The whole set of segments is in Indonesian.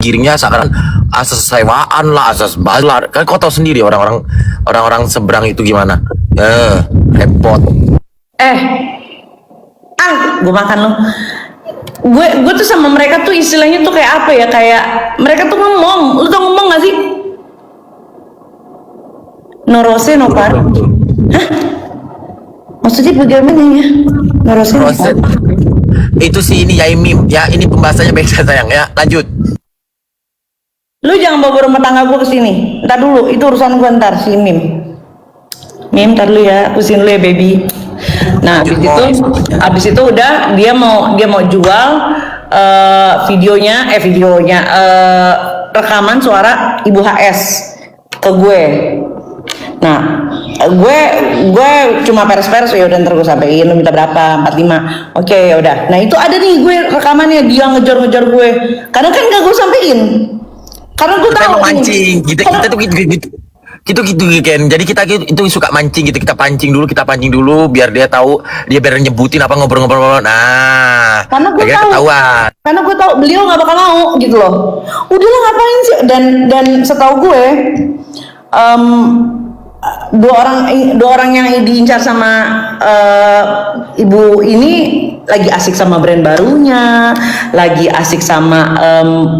giringnya seakan asas sewaan lah, asas balar. Kan kau tahu sendiri orang-orang seberang itu gimana. Repot. Gue makan lo. Gue tuh sama mereka tuh istilahnya tuh kayak apa ya, kayak mereka tuh ngomong, lu tau ngomong gak sih? No rose no par. Hah? Maksudnya bagaimana ya? No rose no par. Itu sih ini Yaimim ya, ini pembahasannya baik sayang ya. Lanjut. Lu jangan bawa rumah tangga gue kesini. Ntar dulu, itu urusan gue ntar si Mim. Mim, ntar dulu ya, usin dulu ya baby. Nah, abis itu udah dia mau jual videonya rekaman suara Ibu HS ke gue. Nah, gue cuma peres-peres, ya udah ntar gue sampein, lu minta berapa? 45. Oke, ya udah. Nah, itu ada nih gue rekamannya, dia ngejar-ngejar gue. Karena kan gak gue sampein. Karena gue tahu mancing. Kita tuh gitu kan. Jadi kita itu suka mancing gitu. Kita pancing dulu biar dia tahu, dia biar nyebutin apa ngobrol-ngobrol. Nah, karena gue tahu beliau nggak bakal mau gitu loh. Udahlah ngapain sih, dan setahu gue dua orang yang diincar sama ibu ini lagi asik sama brand barunya, lagi asik sama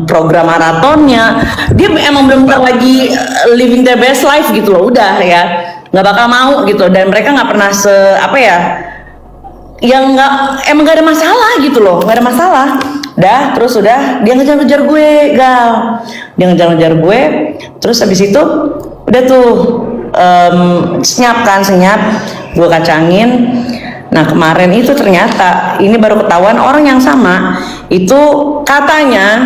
program maratonnya. Dia emang benar-benar lagi living their best life gitu loh. Udah ya, nggak bakal mau gitu. Dan mereka nggak pernah yang emang nggak ada masalah gitu loh, nggak ada masalah. Terus udah dia ngejar-ngejar gue, dia ngejar-ngejar gue. Terus habis itu udah tuh senyap, gue kacangin. Nah, kemarin itu ternyata ini baru ketahuan orang yang sama itu katanya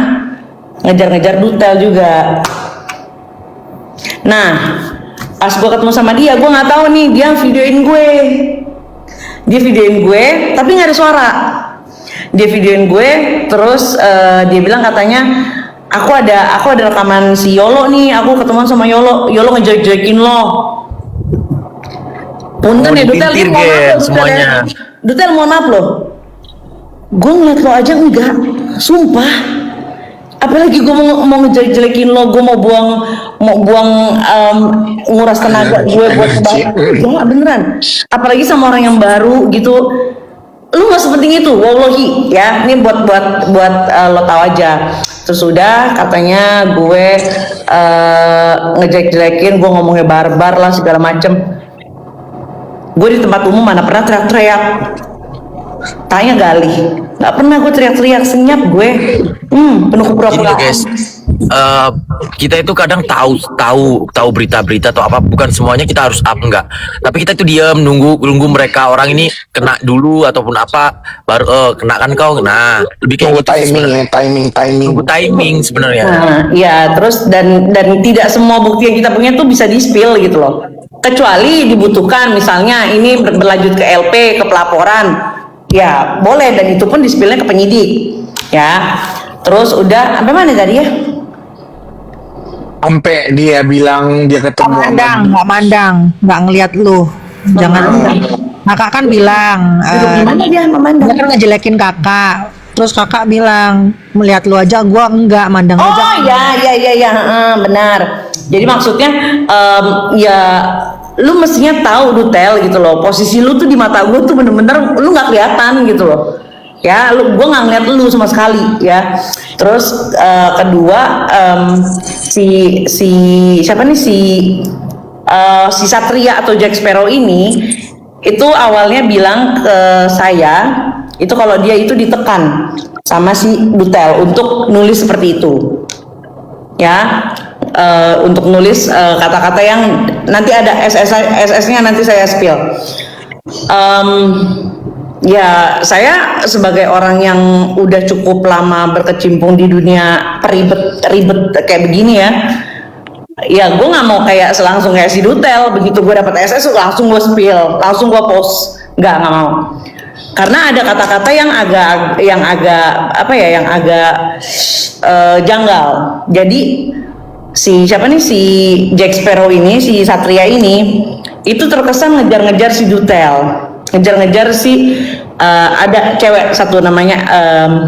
ngejar-ngejar Dutel juga. Nah, pas gue ketemu sama dia, gue nggak tahu nih dia videoin gue, tapi nggak ada suara. Dia videoin gue, terus dia bilang katanya aku ada rekaman si Yolo nih, aku ketemuan sama Yolo ngejelek-jelekin lo. Punten ya Dutel, semuanya. Dutel mohon maaf lo, gue ngeliat lo aja enggak, sumpah. Apalagi gue mau ngejelek-jelekin lo, gue mau buang nguras tenaga gue buat ngebahas, beneran. Apalagi sama orang yang baru gitu. Lu nggak sepenting itu, wallahi ya. Ini buat lo tahu aja. Terus udah katanya gue ngejelek-jelekin, gue ngomongnya barbar lah segala macem. Gue di tempat umum mana pernah teriak-teriak. Tanya Gali, nggak pernah gue teriak-teriak, senyap gue. Penuh kepura-puraan. Guys, kita itu kadang tahu berita-berita atau apa, bukan semuanya kita harus up, enggak. Tapi kita itu diam nunggu mereka orang ini kena dulu ataupun apa baru kena kan kau. Nah, lebih kayak timing sebenarnya. Nah, ya terus dan tidak semua bukti yang kita punya tuh bisa di-spill gitu loh. Kecuali dibutuhkan, misalnya ini berlanjut ke LP, ke pelaporan, ya boleh, dan itu pun di-spillnya ke penyidik, ya. Terus udah sampai mana tadi ya? Sampai dia bilang dia ketemu nggak ngelihat lu. Jangan. Kakak kan bilang dia ngejelekin kakak. Terus kakak bilang melihat lu aja, gua enggak mandang aja. Oh ya, benar. Jadi maksudnya ya lu mestinya tahu Dutel gitu loh. Posisi lu tuh di mata gue tuh bener-bener lu nggak kelihatan gitu loh. Ya, gue nggak ngeliat lu sama sekali ya. Terus kedua si siapa nih si Satria atau Jack Sparrow ini itu awalnya bilang ke saya itu kalau dia itu ditekan sama si Dutel untuk nulis seperti itu ya, untuk nulis kata-kata yang nanti ada SS-nya nanti saya spill. Ya, saya sebagai orang yang udah cukup lama berkecimpung di dunia ribet kayak begini ya gue nggak mau kayak langsung kayak si Dutel, begitu gue dapat SS langsung gue spill, langsung gue post, nggak mau. Karena ada kata-kata yang agak janggal. Jadi si Jack Sparrow ini, si Satria ini itu terkesan ngejar-ngejar si Dutel, ngejar-ngejar si ada cewek satu namanya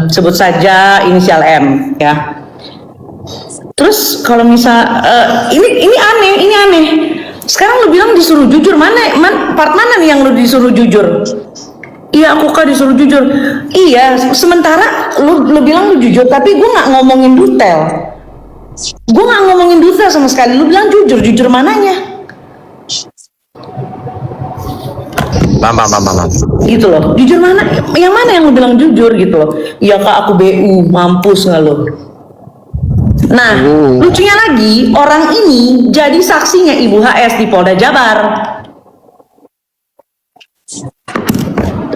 sebut saja inisial M ya. Terus kalau misal ini aneh. Sekarang lu bilang disuruh jujur, part mana nih yang lu disuruh jujur? Iya, aku kan disuruh jujur. Iya, sementara lu bilang lu jujur, tapi gue nggak ngomongin detail. Gue nggak ngomongin detail sama sekali. Lu bilang jujur mananya? Bam. Gitu loh, jujur mana? Yang mana yang lu bilang jujur gitu loh? Iya kak, aku BU, mampus nggak lo? Nah, lucunya lagi, orang ini jadi saksinya Ibu HS di Polda Jabar.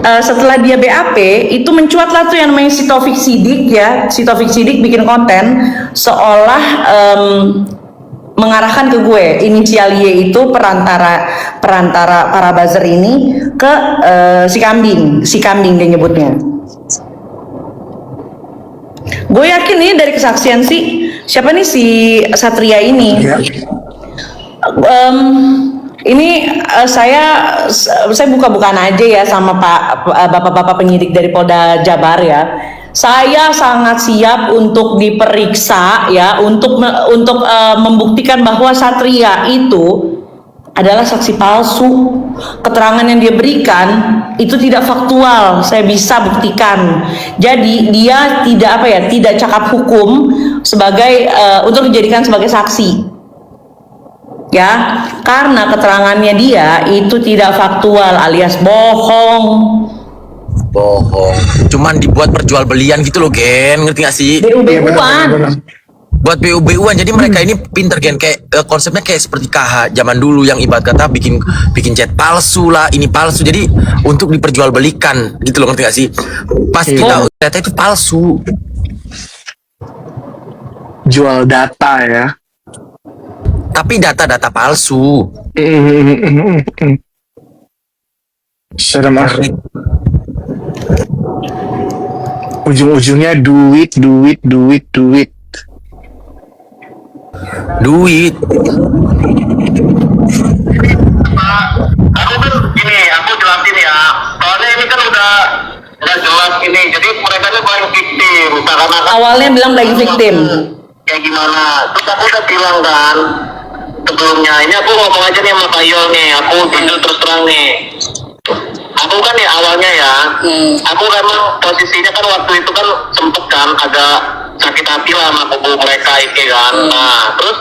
Setelah dia BAP, itu mencuatlah tuh yang namanya si Taufik Sidik ya. Si Taufik Sidik bikin konten seolah mengarahkan ke gue. Inisial Y itu perantara para buzzer ini ke si kambing dia nyebutnya. Gue yakin ini dari kesaksian siapa nih si Satria ini. Ini saya buka-bukaan aja ya sama bapak-bapak penyidik dari Polda Jabar ya. Saya sangat siap untuk diperiksa ya, untuk membuktikan bahwa Satria itu adalah saksi palsu. Keterangan yang dia berikan itu tidak faktual, saya bisa buktikan. Jadi dia tidak cakap hukum sebagai untuk dijadikan sebagai saksi. Ya, karena keterangannya dia itu tidak faktual alias bohong. Cuman dibuat perjualbelian gitu loh, Gen. Ngerti gak sih? BU-BU-an. Buat BU-BU-an. Jadi mereka ini pinter, Gen. Kayak konsepnya kayak seperti KH zaman dulu yang ibarat kata bikin chat palsu lah, ini palsu. Jadi untuk diperjualbelikan gitu loh, ngerti gak sih? Pas kita ternyata itu palsu. Jual data ya. Tapi data-data palsu. Serem ah. Ujung-ujungnya duit. Aku kan gini, aku jelasin ya. Soalnya ini kan udah jelas ini. Jadi mereka tuh paling victim. Awalnya bilang playing victim. Kayak gimana? Terus aku udah bilang kan sebelumnya. Ini aku ngomong aja nih sama Kak Yol nih. Aku jujur terus terang nih. Aku kan ya awalnya ya. Aku kan posisinya kan waktu itu kan sempet kan agak sakit hati lah sama kubu mereka ini kan. Nah terus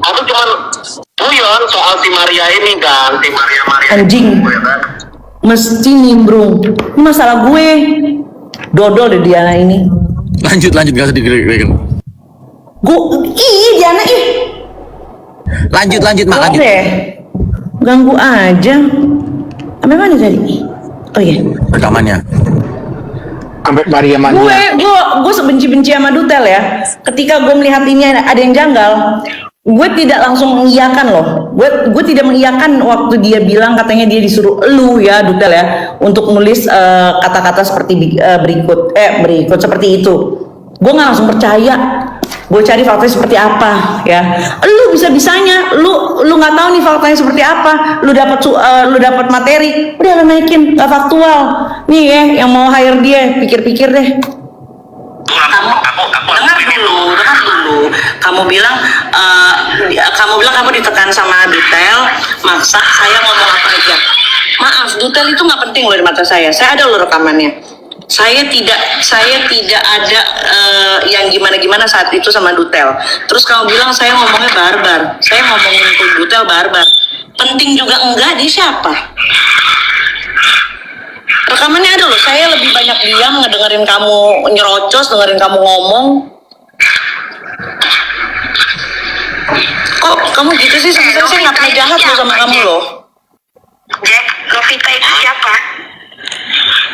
aku cuman guyon soal si Maria ini kan, si Maria Anjing. ya kan? Mesti nimbrung. Ini masalah gue. Dodol deh Diana ini. Lanjut gak usah digerakin. Diana Lanjut Mak, lanjut. deh. Ganggu aja. Sampai mana tadi? Oh iya. Rekamannya. Sampai Maria Gue sebenci-benci sama Dutel ya. Ketika gue melihat ini ada yang janggal, gue tidak langsung mengiyakan loh. Gue tidak mengiyakan waktu dia bilang katanya dia disuruh elu ya Dutel ya untuk nulis kata-kata seperti berikut seperti itu. Gue nggak langsung percaya. Gue cari faktanya seperti apa ya. Lu bisa-bisanya lu nggak tahu nih faktanya seperti apa. Lu dapat materi, udah lu naikin nggak faktual. Nih ya yang mau hire dia pikir-pikir deh. Aku Dengar dulu. Kamu bilang kamu ditekan sama Dutel, maksa saya ngomong apa aja. Maaf, Dutel itu nggak penting loh di mata saya. Saya ada loh rekamannya. Saya tidak ada yang gimana saat itu sama Dutel. Terus kamu bilang saya ngomongnya barbar. Saya ngomongin ke Dutel barbar. Penting juga enggak, dia siapa? Rekamannya ada loh. Saya lebih banyak diam ngedengerin kamu nyerocos, dengerin kamu ngomong. Kok kamu gitu sih? Sebenarnya saya nggak pernah jahat loh sama kamu loh. Jack, Novita itu siapa?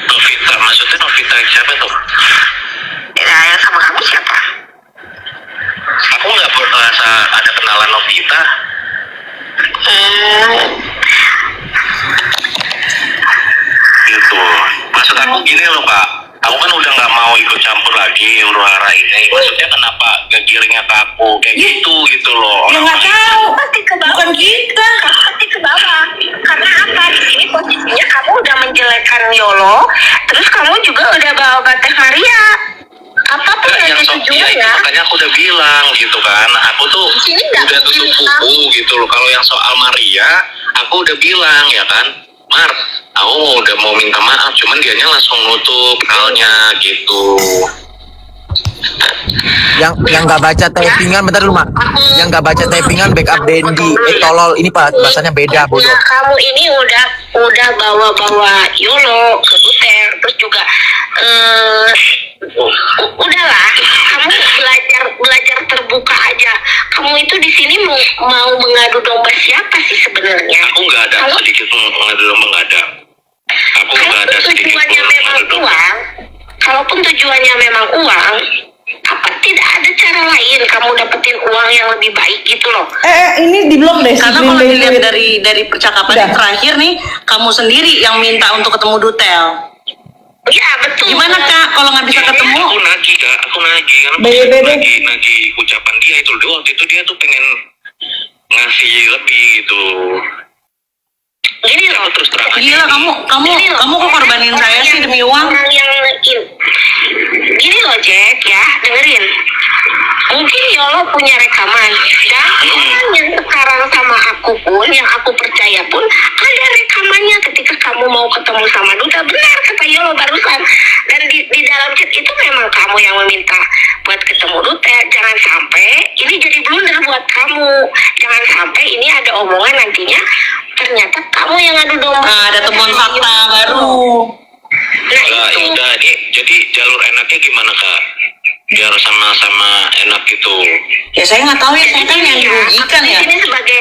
Novita, maksudnya Novita siapa tuh? Nah, yang sama kamu siapa? Aku nggak merasa ada kenalan Novita. Gitu. Maksud aku gini loh Kak. Aku kan udah nggak mau ikut campur lagi huru-hara ini. Maksudnya kenapa ngegiringnya ke aku kayak gitu loh. Ya nggak tahu. Pasti ke bawah. Bukan kita. Pasti ke bawah. Karena apa? Di sini posisinya kamu udah menjelekkan Yolo, terus kamu juga udah bawa Teh Maria. Apapun Enggak, yang nanti iya, itu tujuannya. makanya aku udah bilang gitu kan, aku tuh Di sini nggak udah tutup mungkin buku gitu loh. Kalau yang soal Maria, aku udah bilang ya kan, Mar, aku udah mau minta maaf, cuman dianya langsung nutup halnya gitu. Yang nggak baca typingan, bentar dulu Mak. Yang nggak baca typingan backup Dendi. Tolol, ini Pak, bahasanya beda bodoh. Nah, kamu ini udah bawa-bawa Yolo ke Duter, terus juga udahlah, kamu belajar terbuka aja. Kamu itu di sini mau mengadu domba siapa sih sebenarnya? Aku nggak ada Kalau- sedikit mengadu domba, nggak ada. Aku nggak ada Kalaupun sedikit tujuannya memang mengadu domba. uang, kalaupun tujuannya memang uang, apa tidak ada cara lain kamu dapetin uang yang lebih baik gitu loh? Ini di blok deh. Karena si kalau Green dilihat Bay. dari percakapan Udah. yang terakhir nih, kamu sendiri yang minta untuk ketemu Dutel. Ya betul. Gimana Kak kalau nggak bisa ketemu? Aku nagih Kak, aku nagih karena BBB. nagih ucapan dia itu loh. Waktu itu dia tuh pengen ngasih lebih gitu. Gini loh, Terus terang aja. Gila kamu kok korbanin saya sih demi uang? Orang yang gini loh Jack ya, dengerin. Mungkin Yolo punya rekaman dan orang yang sekarang sama aku pun, yang aku percaya pun ada rekamannya ketika kamu mau ketemu sama Duta. Benar kata Yolo barusan. Dan di dalam chat itu memang kamu yang meminta buat ketemu Duta. Jangan sampai ini jadi blunder buat kamu. Jangan sampai ini ada omongan nantinya ternyata kamu yang adu domba. Nah, ada temuan fakta baru. Nah Nah, itu. udah ini jadi jalur enaknya gimana Kak? Biar sama-sama enak gitu. Ya saya nggak tahu ya, saya kan yang dirugikan Aku ya. di sini sebagai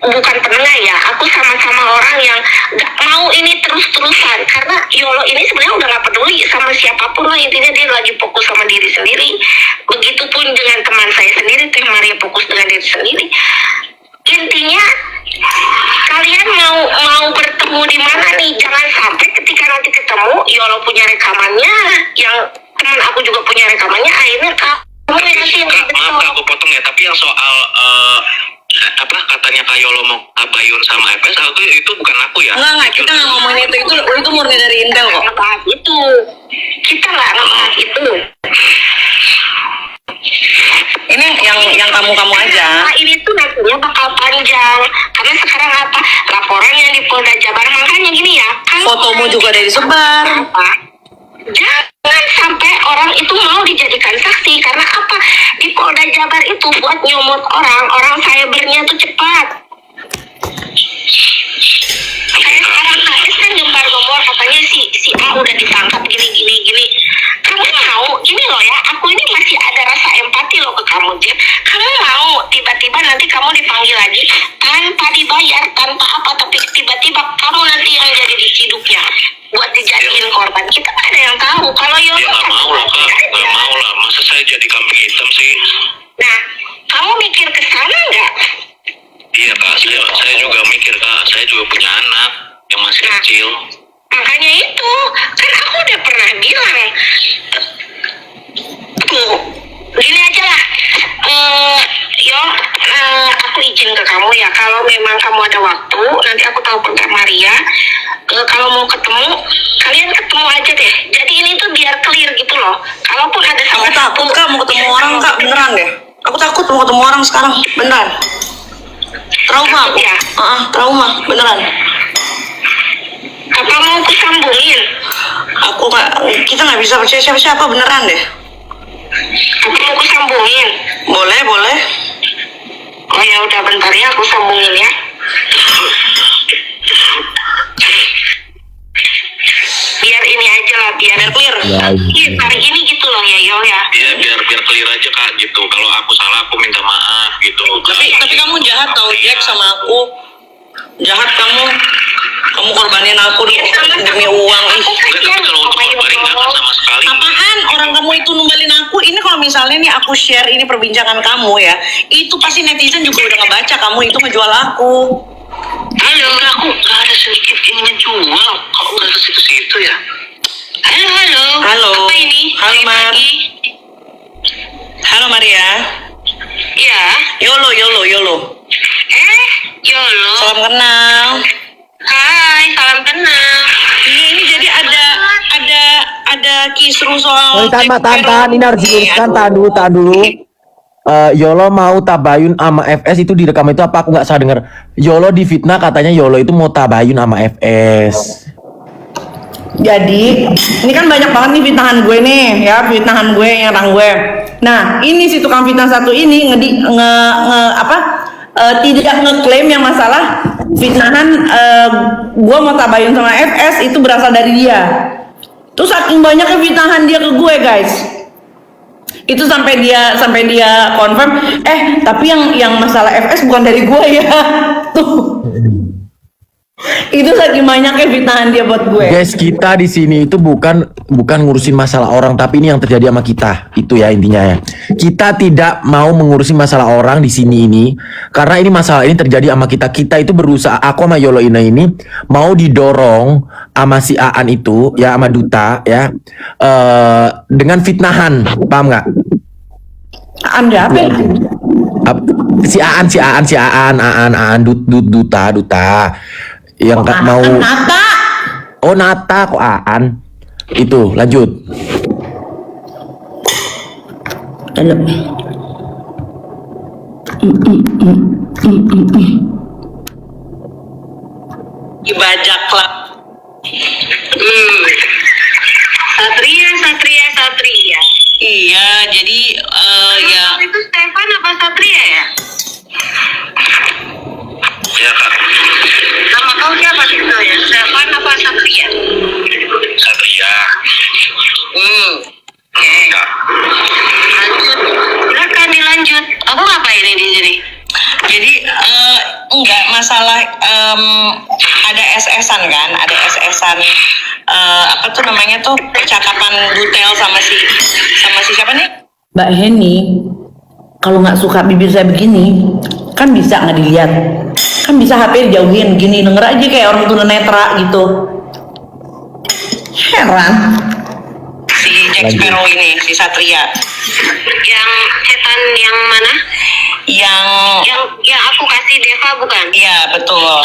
bukan penengah ya. Aku sama-sama orang yang nggak mau ini terus-terusan karena Yolo ini sebenarnya udah nggak peduli sama siapapun lah, intinya dia lagi fokus sama diri sendiri. Begitupun dengan teman saya sendiri, Teh Maria fokus dengan diri sendiri. Intinya kalian mau bertemu di mana nih? Jangan sampai ketika nanti ketemu Yolo punya rekamannya, yang teman aku juga punya rekamannya, akhirnya kamu yang nanti yang Kak, maaf Kak, aku potong ya, tapi yang soal apa katanya Kak Yolo mau abayun sama FS, itu bukan aku ya. Enggak, kita nggak ngomongin itu murni dari Intel kok. ngebahas itu. Kita nggak ngebahas itu. Ini yang kamu aja. Nah, ini tuh nantinya bakal panjang karena sekarang apa laporan yang di Polda Jabar, makanya gini ya. kalau Fotomu orang juga udah disebar. apa, jangan sampai orang itu mau dijadikan saksi karena apa, di Polda Jabar itu buat nyomot orang cybernya tuh cepat. Saya sekarang KS kan gembar-gembor katanya si A udah ditangkap gini. Kamu mau gini loh ya, aku ini masih ada rasa empati loh ke kamu Jeff. Kamu mau tiba-tiba nanti kamu dipanggil lagi tanpa dibayar, tanpa apa, tapi tiba-tiba kamu nanti yang jadi diciduknya buat dijadiin korban. Kita nggak ada yang tahu. Kalau Ya Yolo nggak mau lah Kak, nggak mau lah. Masa saya jadi kambing hitam sih? Nah, kamu mikir ke sana nggak? Iya Kak, saya juga mikir Kak, saya juga punya anak yang masih Nah. kecil. Makanya itu, kan aku udah pernah bilang. Tuh, gini aja lah. Aku izin ke kamu ya. Kalau memang kamu ada waktu, nanti aku telepon ke Maria. Kalau mau ketemu, kalian ketemu aja deh. Jadi ini tuh biar clear gitu loh. Kalaupun ada Aku salah takut satu, Kak mau ketemu biar orang kamu Kak, beneran deh. Aku takut mau ketemu orang sekarang, beneran. Trauma Takut aku. ya? Trauma, beneran. Apa mau aku sambungin? Kita nggak bisa percaya siapa-siapa, beneran deh. Apa mau aku sambungin? Boleh. Oh ya udah bentar ya, aku sambungin ya. Biar ini aja lah, biar Clear. hari ini gitu loh ya Yo ya. Iya biar clear aja Kak gitu. Kalau aku salah aku minta maaf gitu. Tapi kamu jahat tau Jack sama aku. Jahat kamu korbanin aku demi uang. Aku Enggak, tapi kalau untuk korbanin nggak sama sekali. Apaan orang kamu itu numbalin aku? Ini kalau misalnya nih aku share ini perbincangan kamu ya, itu pasti netizen juga udah ngebaca kamu itu ngejual aku. Halo, aku nggak ada sedikit ingin jual. Kok nggak ke situ ya? Halo. Halo. Apa ini? Halo, Mar. Pagi. Halo Maria. Iya. Yolo. Yolo. Salam kenal. Hai, salam kenal. Ini jadi ada ada kisru soal Oh, tahan, ini harus diluruskan, tahan dulu. Yolo mau tabayun sama FS itu direkam itu apa aku nggak salah dengar? Yolo difitnah katanya Yolo itu mau tabayun sama FS. Jadi ini kan banyak banget nih fitnahan gue nih ya, fitnahan gue, nyerang gue. Nah ini si tukang fitnah satu ini tidak ngeklaim yang masalah fitnahan gue mau tabayun sama FS itu berasal dari dia. Terus saking banyaknya fitnahan dia ke gue guys, itu sampai dia confirm tapi yang masalah FS bukan dari gue ya. Tuh itu saking banyaknya fitnahan dia buat gue. Guys, kita di sini itu bukan ngurusin masalah orang, tapi ini yang terjadi sama kita. Itu ya intinya ya. Kita tidak mau mengurusin masalah orang di sini ini karena ini masalah ini terjadi sama kita. Kita itu berusaha, aku sama Yolo ini mau didorong sama si Aan itu ya, sama Duta ya, dengan fitnahan, paham nggak? Anda apa? Si Aan, Duta yang nggak mau. Nata. Oh Nata kok Aan. Itu lanjut. dibajak lah. Satria. Iya, jadi ya. Itu Stefan apa Satria ya? Ya kak. Nama kau siapa sih itu ya? Stefan apa Satria? Satria. Kak. Lanjut. Silakan dilanjut. Aku ngapain ini di sini? Jadi enggak masalah ada SS-an kan, ada SS-an apa tuh namanya tuh percakapan detail sama si siapa nih? Mbak Heni, kalau nggak suka bibir saya begini, kan bisa nggak dilihat, kan bisa HP dijauhin gini, denger aja kayak orang tunanetra gitu. Heran. Si Jack Sparrow ini, si Satria. Yang setan yang mana? Yang Yang aku kasih Deva bukan? iya betul.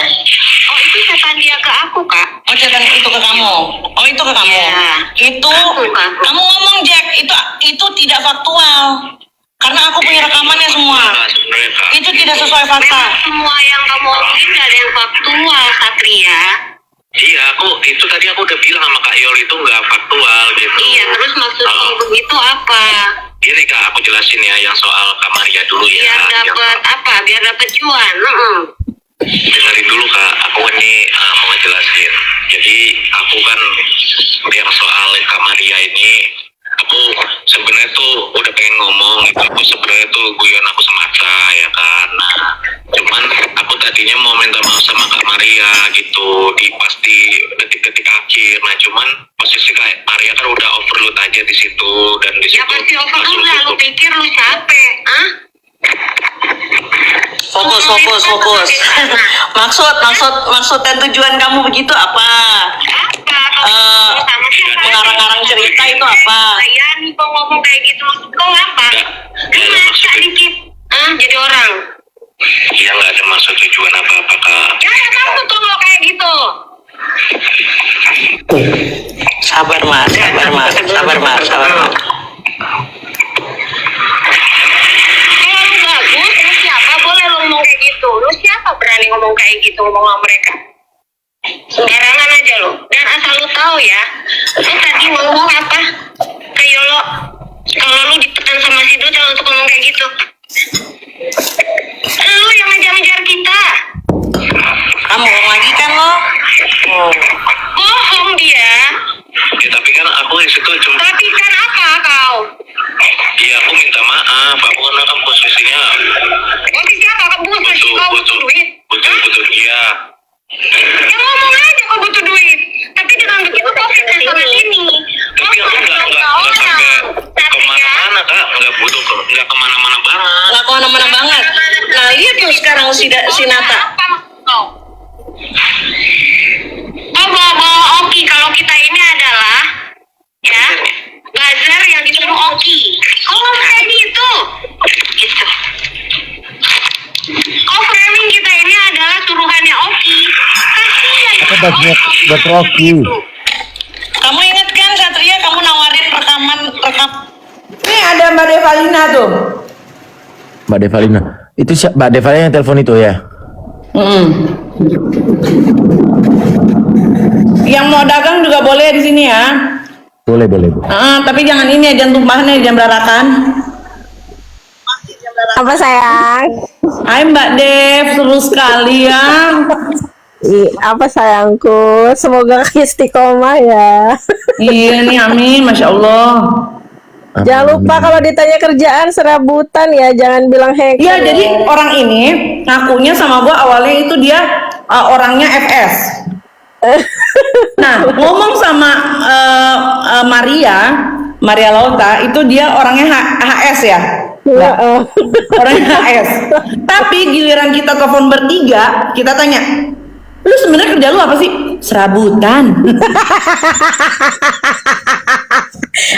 Oh itu setan dia ke aku kak. Oh catatan itu ke kamu. Oh itu ke kamu. Iya. Itu Aku. kamu ngomong Jack, itu tidak faktual. Karena aku punya rekamannya semua. Sebenarnya kak. Itu tidak sesuai fakta. Memang semua yang kamu omongin gak ada yang faktual Satria. Iya, itu tadi aku udah bilang sama Kak Yol itu nggak faktual gitu. Iya terus maksudmu begitu apa? Gini kak, aku jelasin ya yang soal Kak Maria dulu ya. Biar dapat apa? Biar dapat cuan. Dengerin dulu kak, aku ini mau ngejelasin. Jadi aku kan yang soal Kak Maria ini, aku sebenarnya tuh udah pengen ngomong gitu. Aku sebenarnya tuh guyon aku semata ya kan. Nah, cuman aku tadinya mau minta maaf sama Kak Maria gitu di pasti detik-detik akhir. Nah, cuman posisi Kak Maria kan udah overload aja di situ dan di situ. Ya pasti overload lah. Lu pikir lu capek? Hah? Fokus. Maksud dan tujuan kamu begitu apa? Sama siapa? Ngarang-ngarang cerita itu apa? Ya nih kau ngomong kayak gitu maksud kau apa? Lu masak dikit. Jadi orang. Iya nggak ada maksud tujuan apa-apa kak. Ya kamu tuh kalau kayak gitu. Sabar mas. Kalau lu bagus, lu siapa boleh lu ngomong kayak gitu? Lu siapa berani ngomong kayak gitu ngomong sama mereka? Sembarangan aja lo. Dan asal lu tahu ya, lu tadi ngomong apa? Ke Yolo, kalau lu dipesan sama si Duta untuk ngomong kayak gitu. Lu yang ngejar-ngejar kita. Kamu bohong lagi kan lo? Bohong dia. Ya tapi kan aku di situ cuma. Tapi kan apa kau? Iya aku minta maaf. Aku kan posisinya. Posisi apa? Kau butuh duit? Butuh dia. Ya ngomong aja kau butuh duit. Tapi dengan begitu kau fitnah sama sini. Tapi aku nggak sampai kemana-mana kak. Nggak kemana-mana banget. Nggak kemana-mana banget. Nah lihat tuh sekarang si Nata. Oh bawa Oki kalau kita ini adalah ya bazar yang disuruh Oki. Kau ngomong kayak gitu. Kau framing kita ini adalah suruhannya Oki. Kasihan. Buat Rocky. Kamu ingat kan Satria, kamu nawarin ada Mbak Devalina tuh. Mbak Devalina. Itu siapa? Mbak Devalina yang telepon itu ya? Yang mau dagang juga boleh di sini ya. Boleh, boleh, Bu. Tapi jangan ini ya, jangan tumpahan ya, jangan berarakan. Apa sayang? Hai Mbak Dev, seru sekali ya. Apa sayangku? Semoga istiqomah ya. Iya nih, amin, Masya Allah. Jangan lupa kalau ditanya kerjaan serabutan ya, jangan bilang hacker. Iya, jadi orang ini ngakunya sama gua awalnya itu dia orangnya FS. Nah, ngomong sama Maria Lauta itu dia orangnya HS ya. Orangnya HS. Tapi giliran kita telepon bertiga, kita tanya, lu sebenarnya kerja lu apa sih? Serabutan.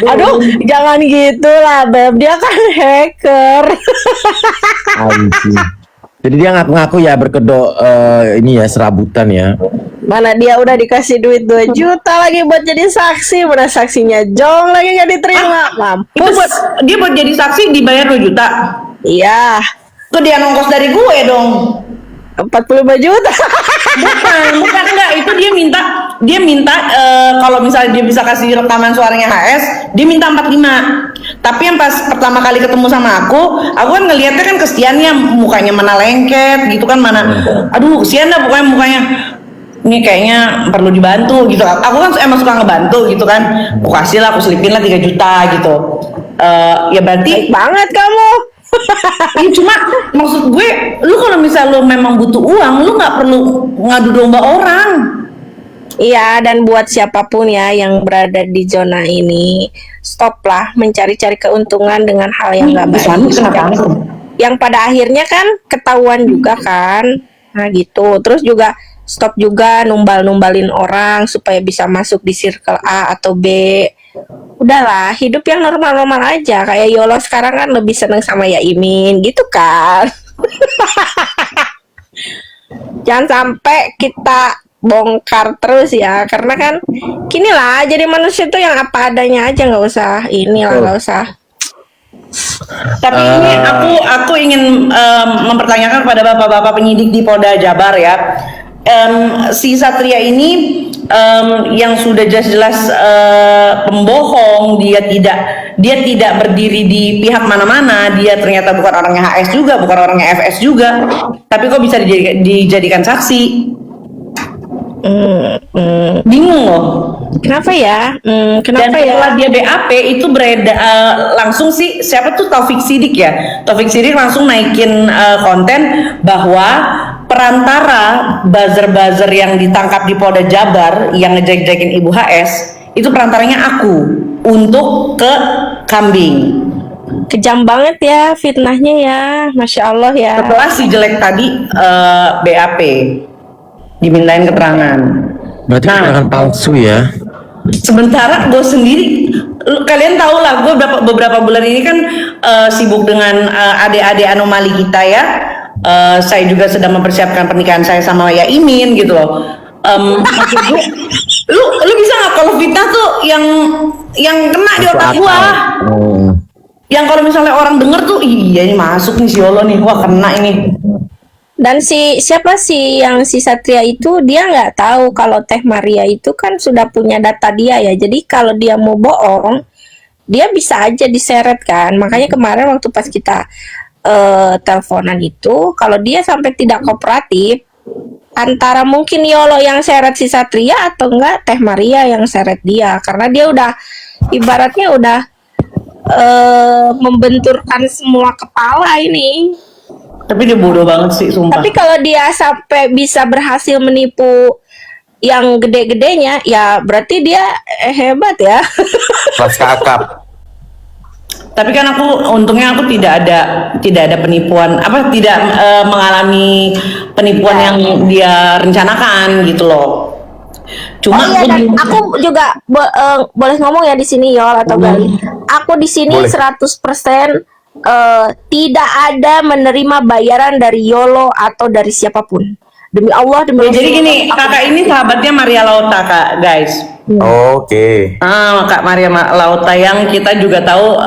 Aduh, jangan gitu lah, Beb. Dia kan hacker. Anjing. Jadi dia ngaku-ngaku ya berkedok ini ya serabutan ya. Mana dia udah dikasih duit 2 juta lagi buat jadi saksi, mana saksinya jong lagi nggak diterima. Itu buat dia buat jadi saksi dibayar 2 juta. Iya. Itu dia nongkos dari gue dong. 45 juta. bukan enggak, itu dia minta kalau misalnya dia bisa kasih rekaman suaranya HS, dia minta 45. Tapi yang pas pertama kali ketemu sama aku kan ngelihatnya kan kesiannya, mukanya mana lengket gitu kan, mana aduh kesian dah pokoknya mukanya. Ini kayaknya perlu dibantu gitu. Aku kan emang suka ngebantu gitu kan. Aku kasih lah, aku selipin lah 3 juta gitu. Ya berarti Baik banget kamu. ya cuma maksud gue, lu kalau misal lu memang butuh uang, lu nggak perlu ngadu domba orang. Iya, dan buat siapapun ya yang berada di zona ini, stoplah mencari-cari keuntungan dengan hal yang nggak baik. Yang pada akhirnya kan ketahuan juga kan, nah gitu. Terus juga stop juga numbalin orang supaya bisa masuk di circle A atau B. Udahlah, hidup yang normal-normal aja. Kayak Yolo sekarang kan lebih seneng sama Yaimin gitu kan. Jangan sampai kita bongkar terus ya, karena kan gini lah, jadi manusia tuh yang apa adanya aja, nggak usah inilah, nggak usah. Tapi ini aku ingin mempertanyakan kepada bapak-bapak penyidik di Polda Jabar ya. Si Satria ini yang sudah jelas-jelas pembohong, dia tidak berdiri di pihak mana-mana, dia ternyata bukan orangnya HS juga, bukan orangnya FS juga, tapi kok bisa dijadikan saksi? Bingung loh. Kenapa ya? Dan setelah dia BAP itu langsung sih, siapa tuh Taufik Sidik ya? Taufik Sidik langsung naikin konten bahwa perantara buzzer-buzzer yang ditangkap di Polda Jabar yang ngejek-jekin Ibu HS itu perantaranya aku untuk ke kambing. Kejam banget ya fitnahnya ya, Masya Allah ya. Setelah si jelek tadi BAP dimintain keterangan. Berarti keterangan palsu ya. Sementara gue sendiri, kalian tahu lah, gue beberapa bulan ini kan sibuk dengan adik-adik anomali kita ya. Saya juga sedang mempersiapkan pernikahan saya sama Yaimin gitu loh. Maksud gue, lu bisa nggak kalau fitnah tuh yang kena di otak gua? Yang kalau misalnya orang denger tuh, iya ini masuk nih si Yolo nih, wah kena ini. Dan siapa sih yang si Satria itu, dia nggak tahu kalau Teh Maria itu kan sudah punya data dia ya. Jadi kalau dia mau bohong, dia bisa aja diseret kan. Makanya kemarin waktu pas kita teleponan itu, kalau dia sampai tidak kooperatif, antara mungkin Yolo yang seret si Satria atau enggak Teh Maria yang seret dia, karena dia udah ibaratnya udah membenturkan semua kepala ini. Tapi dia bodoh banget sih, sumpah. Tapi kalau dia sampai bisa berhasil menipu yang gede-gedenya, ya berarti dia hebat ya. Kelas kakap. Tapi kan untungnya aku tidak ada penipuan, tidak mengalami penipuan yang dia rencanakan gitu loh. Cuma dan aku juga boleh ngomong ya di sini Yol atau Gali. Aku di sini 100% tidak ada menerima bayaran dari Yolo atau dari siapapun. Demi Allah, demi Ya, jadi gini, Rasulullah, aku kakak ini sahabatnya Maria Lauta, Kak, guys. Oke. Kak Maria Lauta yang kita juga tahu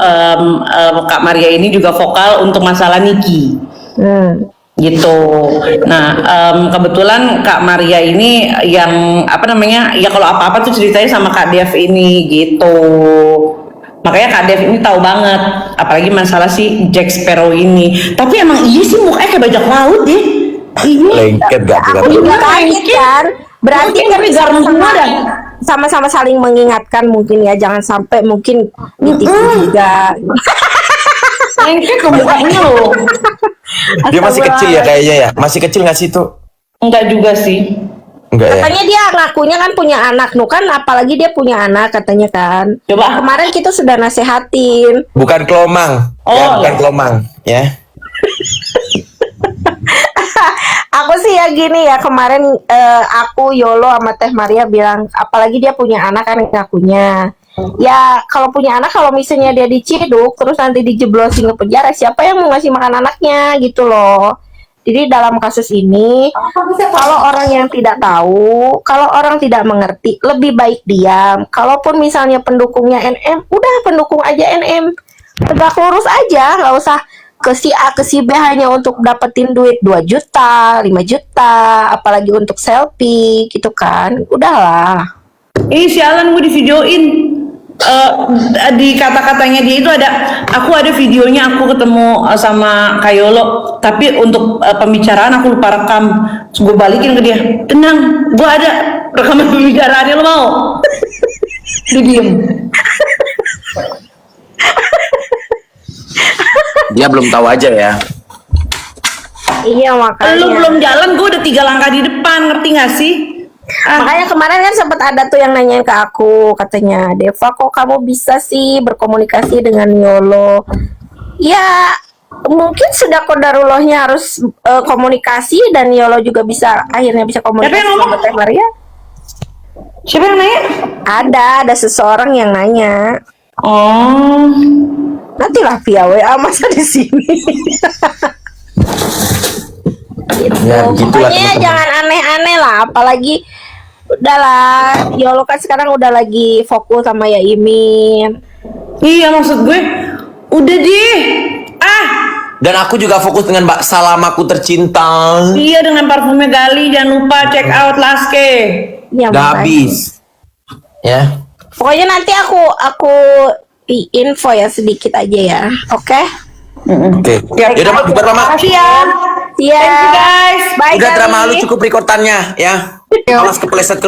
Kak Maria ini juga vokal untuk masalah Niki. Gitu. Nah, kebetulan Kak Maria ini yang apa namanya? Ya kalau apa-apa tuh ceritanya sama Kak Dev ini gitu. Makanya Kak Dev ini tahu banget, apalagi masalah si Jack Sparrow ini. Tapi emang iya sih mukanya kayak bajak laut deh. Ini Lengket gak aku juga kaget kan. Berarti Mungkin kan tapi garam semua dah. sama-sama saling mengingatkan mungkin ya, jangan sampai mungkin ditipu juga. lengket ke mukanya loh. Dia masih kecil ya kayaknya ya. Masih kecil nggak sih tuh? Enggak juga sih. Enggak ya. Katanya dia ngakunya kan punya anak, nu kan apalagi dia punya anak katanya kan. Coba. Kemarin kita sudah nasehatin. Bukan kelomang. Ya, bukan kelomang ya. Aku sih ya gini ya, kemarin aku Yolo sama Teh Maria bilang apalagi dia punya anak kan ngakunya. Ya kalau punya anak, kalau misalnya dia diciduk terus nanti dijeblosin ke penjara, siapa yang mau ngasih makan anaknya gitu loh. Jadi dalam kasus ini, kalau orang yang tidak tahu, kalau orang tidak mengerti, lebih baik diam. Kalaupun misalnya pendukungnya NM, udah pendukung aja NM, tegak lurus aja, nggak usah ke si A ke si B hanya untuk dapetin duit 2 juta, 5 juta, apalagi untuk selfie gitu kan. Udahlah. Sialan gue di videoin. Di kata-katanya dia itu aku ada videonya, aku ketemu sama Kayolo, tapi untuk pembicaraan aku lupa rekam. Terus gue balikin ke dia, tenang, gue ada rekaman pembicaraannya, lo mau? Dia diem. Dia belum tahu aja ya. Iya makanya. Lu belum jalan, gue udah 3 langkah di depan, ngerti gak sih? Makanya kemarin kan sempat ada tuh yang nanyain ke aku, katanya, Deva kok kamu bisa sih berkomunikasi dengan Yolo? Ya mungkin sudah kodarullahnya harus komunikasi, dan Yolo juga bisa akhirnya bisa komunikasi sama Teh Maria. Siapa yang nanya? Ada seseorang yang nanya. Oh, Nantilah via WA, masa di sini. Gitu. Ya, begitulah, Pokoknya teman-teman. jangan aneh-aneh lah, apalagi udahlah, Yolo kan sekarang udah lagi fokus sama Yaimin. iya maksud gue, udah deh. Dan aku juga fokus dengan Mbak Salamaku tercinta. Iya, dengan parfumnya Gali, jangan lupa check out Laske. Ya, Udah makanya. habis. Ya. Pokoknya nanti aku info ya sedikit aja ya, oke? Oke. Yaudah, Mak, bubar, Mak. Makasih ya. Iya. Thank you guys. Bye, Udah Gali. drama lu cukup rekordannya ya. Awas kepleset ke